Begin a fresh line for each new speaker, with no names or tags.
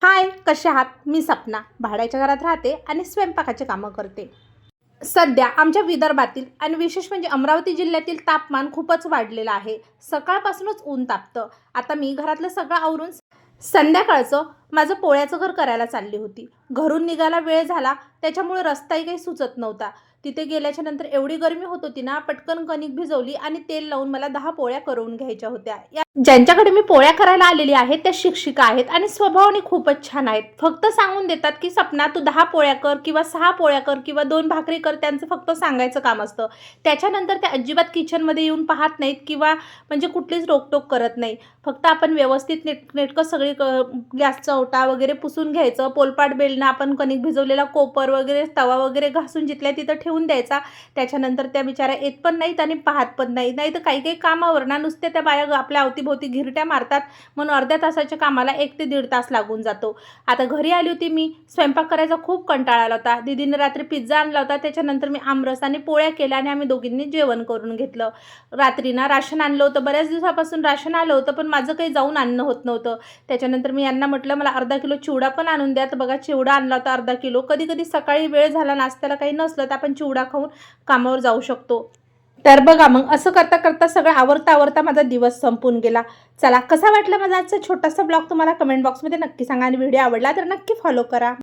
हाय, कसे आहात? मी सपना भाड्याच्या घरात राहते आणि स्वयंपाकाचे कामं करते. सध्या आमच्या विदर्भातील आणि विशेष म्हणजे अमरावती जिल्ह्यातील तापमान खूपच वाढलेलं आहे. सकाळपासूनच ऊन तापतं. आता मी घरातलं सगळं आवरून संध्याकाळचं माझं पोळ्याचं घर करायला चालली होती. घरून निघायला वेळ झाला, त्याच्यामुळे रस्ताही काही सुचत नव्हता. तिथे गेल्याच्या नंतर एवढी गरमी होत होती ना, पटकन कणिक भिजवली आणि तेल लावून मला 10 पोळ्या करून घ्यायच्या होत्या. ज्यांच्याकडे मी पोळ्या करायला आलेली आहे त्या शिक्षिका आहेत आणि स्वभावाने खूपच छान आहेत. फक्त सांगून देतात की सपना तू 10 पोळ्या कर किंवा 6 पोळ्या कर किंवा 2 भाकरी कर, त्यांचं फक्त सांगायचं काम असतं. त्याच्यानंतर त्या अजिबात किचनमध्ये येऊन पाहत नाहीत किंवा म्हणजे कुठलीच रोकटोक करत नाही. फक्त आपण व्यवस्थित नेटकं सगळी गॅसचा ओटा वगैरे पुसून घ्यायचं. पोलपाट बेलनं आपण कणिक भिजवलेला कोपर वगैरे तवा वगैरे घासून जिथल्या तिथं ठेवून द्यायचा. त्याच्यानंतर त्या बिचाऱ्या येत पण नाहीत आणि पाहत पण नाही. नाही तर काही काही कामावर ना नुसते त्या बाया आपल्या अवतीभोवती घिरट्या मारतात. म्हणून अर्ध्या तासाच्या कामाला 1 ते 1.5 तास लागून जातो. आता घरी आली होती मी. स्वयंपाक करायचा खूप कंटाळा आला होता. दीदीने रात्री पिझ्झा आणला होता. त्याच्यानंतर मी आमरस आणि पोळ्या केल्या आणि आम्ही दोघींनी जेवण करून घेतलं. रात्री ना राशन आणलं होतं. बऱ्याच दिवसापासून राशन आलं होतं, पण माझं काही जाऊन आणणं होत नव्हतं. त्याच्यानंतर मी यांना म्हटलं मला अर्धा किलो चिवडा पण आणून द्या. तर बघा चिवडा आणला होता अर्धा किलो. कधी कधी सकाळी वेळ झाला नाश्त्याला काही नसलं तर आपण चिवडा खाऊन कामावर जाऊ शकतो. तर बघा मग असं करता करता सगळं आवरता माझा दिवस संपून गेला. चला, कसा वाटला माझा आजचा छोटासा ब्लॉग तुम्हाला कमेंट बॉक्समध्ये नक्की सांगा आणि व्हिडिओ आवडला तर नक्की फॉलो करा.